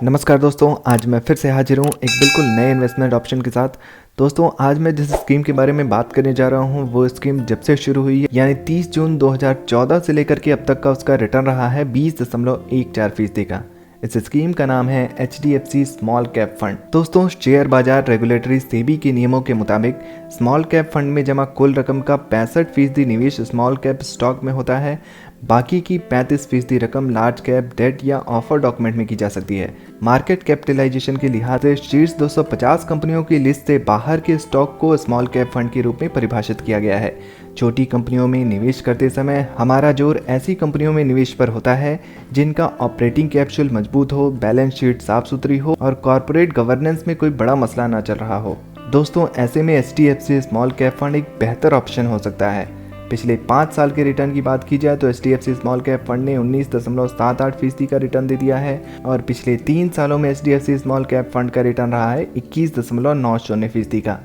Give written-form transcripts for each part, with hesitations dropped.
नमस्कार दोस्तों, आज मैं फिर से हाजिर हूँ एक बिल्कुल नए इन्वेस्टमेंट ऑप्शन के साथ। दोस्तों, आज मैं जिस स्कीम के बारे में बात करने जा रहा हूँ वो स्कीम जब से शुरू हुई है यानी 30 जून 2014 से लेकर के अब तक का उसका रिटर्न रहा है 20.14% का। इस स्कीम का नाम है HDFC स्मॉल कैप फंड। दोस्तों, शेयर बाजार रेगुलेटरी सेबी के नियमों के मुताबिक स्मॉल कैप फंड में जमा कुल रकम का 65% निवेश स्मॉल कैप स्टॉक में होता है। बाकी की 35% रकम लार्ज कैप डेट या ऑफर डॉक्यूमेंट में की जा सकती है। मार्केट कैपिटलाइजेशन के लिहाज से शीर्ष 250 कंपनियों की लिस्ट से बाहर के स्टॉक को स्मॉल कैप फंड के रूप में परिभाषित किया गया है। छोटी कंपनियों में निवेश करते समय हमारा जोर ऐसी कंपनियों में निवेश पर होता है जिनका ऑपरेटिंग कैपिटल मजबूत हो, बैलेंस शीट साफ सुथरी हो और कॉर्पोरेट गवर्नेंस में कोई बड़ा मसला ना चल रहा हो। दोस्तों, ऐसे में HDFC स्मॉल कैप फंड एक बेहतर ऑप्शन हो सकता है। पिछले 5 साल के रिटर्न की बात की जाए तो HDFC स्मॉल कैप फंड ने 19.78% का रिटर्न दे दिया है और पिछले 3 सालों में HDFC स्मॉल कैप फंड का रिटर्न रहा है 21.90% का।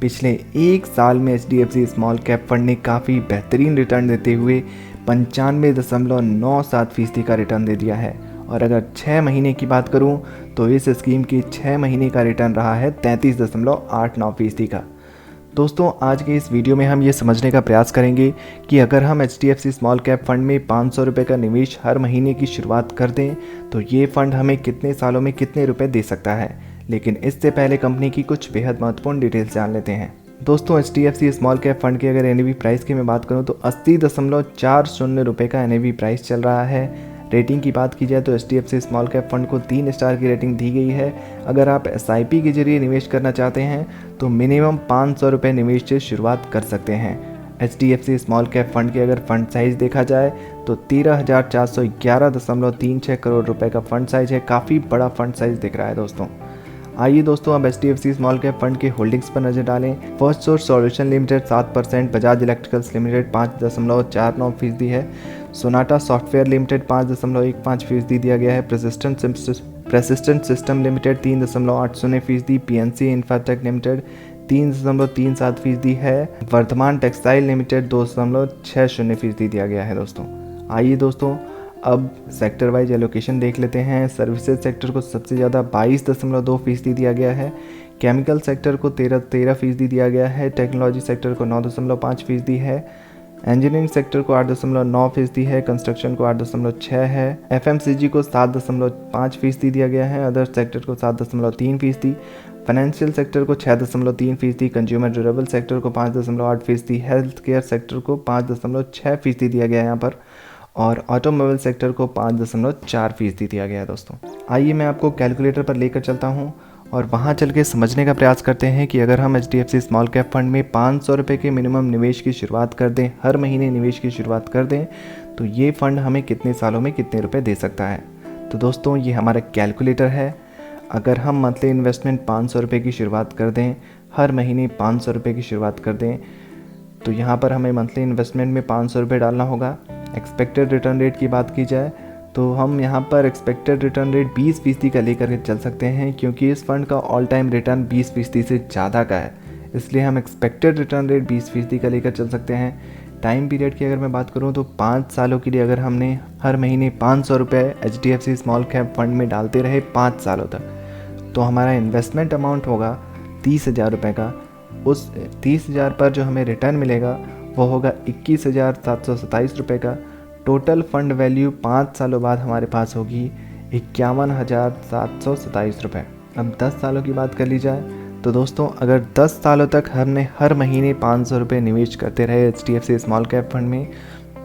पिछले 1 साल में HDFC स्मॉल कैप फंड ने काफ़ी बेहतरीन रिटर्न देते हुए 95.97% का रिटर्न दे दिया है। और अगर 6 महीने की बात करूं तो इस स्कीम की 6 महीने का रिटर्न रहा है 33.89% का। दोस्तों, आज के इस वीडियो में हम ये समझने का प्रयास करेंगे कि अगर हम HDFC स्मॉल कैप फंड में 500 रुपये का निवेश हर महीने की शुरुआत कर दें तो ये फंड हमें कितने सालों में कितने रुपए दे सकता है। लेकिन इससे पहले कंपनी की कुछ बेहद महत्वपूर्ण डिटेल्स जान लेते हैं। दोस्तों, HDFC स्मॉल कैप फंड की अगर NAV प्राइस की मैं बात करूँ तो 80.40 रुपये का NAV प्राइस चल रहा है। रेटिंग की बात की जाए तो HDFC स्मॉल कैप फंड को 3 स्टार की रेटिंग दी गई है। अगर आप SIP के जरिए निवेश करना चाहते हैं तो मिनिमम 500 रुपये निवेश से शुरुआत कर सकते हैं। HDFC स्मॉल कैप फंड के अगर फंड साइज़ देखा जाए तो 13,411.36 करोड़ रुपए का फंड साइज है। काफ़ी बड़ा फंड साइज दिख रहा है दोस्तों। आइए दोस्तों, अब HDFC स्मॉल कैप फंड के होल्डिंग्स पर नजर डालें। First source solution limited 7%, Bajaj electricals limited 5.49% है, सोनाटा सॉफ्टवेयर लिमिटेड 5.15% दिया गया है, persistent system limited 3.80%, PNC Infratech limited 3.37% है, वर्धमान टेक्सटाइल लिमिटेड 2.60% दिया गया है दोस्तों। आइए दोस्तों, अब सेक्टर वाइज एलोकेशन देख लेते हैं। सर्विसेज सेक्टर को सबसे ज़्यादा 22.2% दिया गया है, केमिकल सेक्टर को 13% दिया गया है, टेक्नोलॉजी सेक्टर को 9.5% है, इंजीनियरिंग सेक्टर को 8.9% है, कंस्ट्रक्शन को 8.6% है, FMCG को 7.5% दिया गया है, अदर सेक्टर को 7.3%, फाइनेंशियल सेक्टर को 6.3%, कंज्यूमर ड्यूरेबल सेक्टर को 5.8%, हेल्थ केयर सेक्टर को 5.6% दिया गया है यहाँ पर, और ऑटोमोबाइल सेक्टर को 5.4% दिया गया है दोस्तों। आइए मैं आपको कैलकुलेटर पर लेकर चलता हूँ और वहाँ चल के समझने का प्रयास करते हैं कि अगर हम HDFC स्मॉल कैप फंड में 500 रुपये के मिनिमम निवेश की शुरुआत कर दें, हर महीने निवेश की शुरुआत कर दें, तो ये फ़ंड हमें कितने सालों में कितने रुपए दे सकता है। तो दोस्तों, ये हमारा कैलकुलेटर है। अगर हम मंथली इन्वेस्टमेंट 500 रुपये की शुरुआत कर दें, हर महीने 500 रुपये की शुरुआत कर दें, तो यहाँ पर हमें मंथली इन्वेस्टमेंट में 500 रुपये डालना होगा। एक्सपेक्टेड रिटर्न रेट की बात की जाए तो हम यहाँ पर एक्सपेक्टेड रिटर्न रेट 20% का लेकर के चल सकते हैं, क्योंकि इस फंड का ऑल टाइम रिटर्न 20% से ज़्यादा का है, इसलिए हम एक्सपेक्टेड रिटर्न रेट 20% का लेकर चल सकते हैं। टाइम पीरियड की अगर मैं बात करूँ तो 5 सालों के लिए अगर हमने हर महीने 500 रुपये HDFC स्मॉल कैप फंड में डालते रहे 5 सालों तक, तो हमारा इन्वेस्टमेंट अमाउंट होगा 30,000 रुपये का। उस 30,000 पर जो हमें रिटर्न मिलेगा वो होगा 21,727 रुपये का। टोटल फंड वैल्यू 5 सालों बाद हमारे पास होगी 51,727 रुपये। अब 10 सालों की बात कर ली जाए तो दोस्तों, अगर 10 सालों तक हमने हर महीने 500 रुपये निवेश करते रहे HDFC स्मॉल कैप फंड में,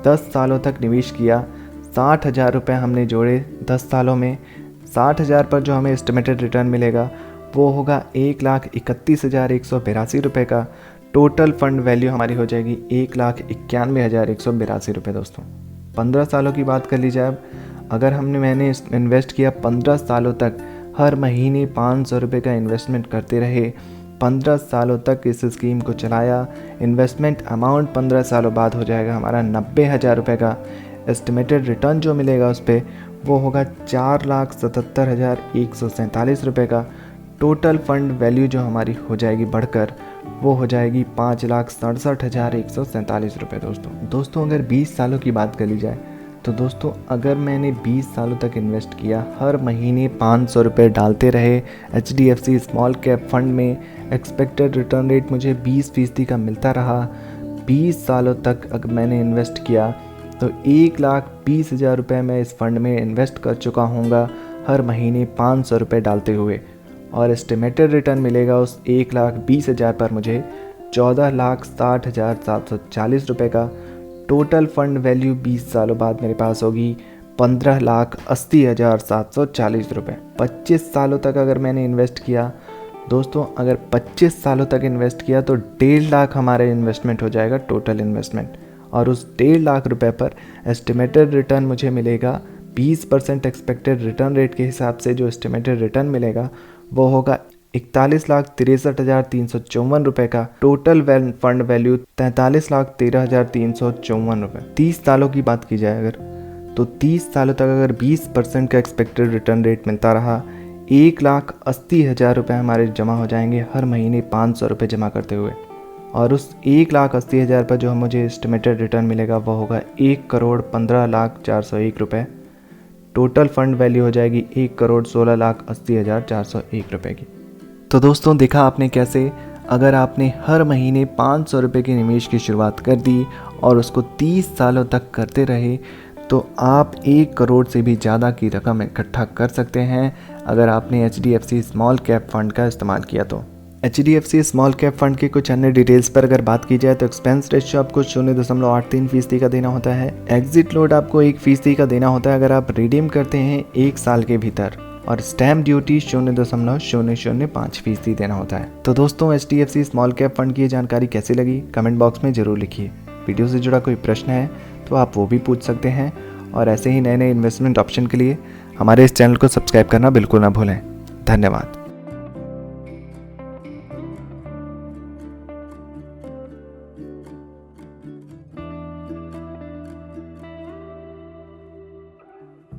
10 सालों तक निवेश किया, 60,000 रुपये हमने जोड़े 10 सालों में, 60,000 पर जो हमें एस्टिमेटेड रिटर्न मिलेगा वो होगा 1,31,182 रुपये का। टोटल फंड वैल्यू हमारी हो जाएगी 1,91,182 रुपये दोस्तों। 15 सालों की बात कर ली जाए, अगर मैंने इन्वेस्ट किया 15 सालों तक, हर महीने 500 रुपये का इन्वेस्टमेंट करते रहे, 15 सालों तक इस स्कीम को चलाया, इन्वेस्टमेंट अमाउंट 15 सालों बाद हो जाएगा हमारा 90,000 रुपये का। एस्टिमेटेड रिटर्न जो मिलेगा उस पर वो होगा 4,77,147 रुपये का। टोटल फंड वैल्यू जो हमारी हो जाएगी बढ़कर वो हो जाएगी 5,67,147 रुपये दोस्तों। अगर 20 सालों की बात कर ली जाए तो दोस्तों अगर मैंने 20 सालों तक इन्वेस्ट किया, हर महीने 500 रुपये डालते रहे HDFC स्मॉल कैप फंड में, एक्सपेक्टेड रिटर्न रेट मुझे 20% का मिलता रहा, 20 सालों तक अगर मैंने इन्वेस्ट किया तो 1,20,000 रुपये मैं इस फंड में इन्वेस्ट कर चुका हूँगा, हर महीने 500 रुपये डालते हुए। और एस्टिमेटेड रिटर्न मिलेगा उस 1,20,000 पर मुझे 14,60,740 रुपये का। टोटल फंड वैल्यू 20 सालों बाद मेरे पास होगी 15,80,740 रुपये। 25 सालों तक अगर मैंने इन्वेस्ट किया दोस्तों, अगर 25 सालों तक इन्वेस्ट किया तो 1.5 लाख हमारे इन्वेस्टमेंट हो जाएगा, टोटल इन्वेस्टमेंट। और उस 1.5 लाख रुपए पर एस्टिमेटेड रिटर्न मुझे मिलेगा 20% एक्सपेक्टेड रिटर्न रेट के हिसाब से। जो एस्टिमेटेड रिटर्न मिलेगा वो होगा 41,63,354 रुपये का। टोटल फंड वैल्यू 43,13,354 रुपये। 30 सालों की बात की जाए अगर, तो 30 सालों तक अगर 20% का एक्सपेक्टेड रिटर्न रेट मिलता रहा, 1,80,000 रुपये हमारे जमा हो जाएंगे, हर महीने 500 रुपये जमा करते हुए। और उस 1,80,000 पर जो मुझे एस्टिमेटेड रिटर्न मिलेगा वो होगा 1,15,04,01 रुपये। टोटल फंड वैल्यू हो जाएगी 1,16,80,401 रुपये की। तो दोस्तों देखा आपने कैसे, अगर आपने हर महीने 500 रुपये के निवेश की शुरुआत कर दी और उसको 30 सालों तक करते रहे तो आप 1 करोड़ से भी ज़्यादा की रकम इकट्ठा कर सकते हैं, अगर आपने HDFC स्मॉल कैप फंड का इस्तेमाल किया तो। HDFC स्मॉल कैप फंड की कुछ अन्य डिटेल्स पर अगर बात की जाए तो एक्सपेंस रेशियो आपको 0.83% का देना होता है। एग्जिट लोड आपको 1% का देना होता है अगर आप रिडीम करते हैं 1 साल के भीतर, और स्टैम्प ड्यूटी 0.005% देना होता है। तो दोस्तों HDFC स्मॉल कैप फंड की जानकारी कैसी लगी कमेंट बॉक्स में ज़रूर लिखिए। वीडियो से जुड़ा कोई प्रश्न है तो आप वो भी पूछ सकते हैं, और ऐसे ही नए नए इन्वेस्टमेंट ऑप्शन के लिए हमारे इस चैनल को सब्सक्राइब करना बिल्कुल ना भूलें। धन्यवाद।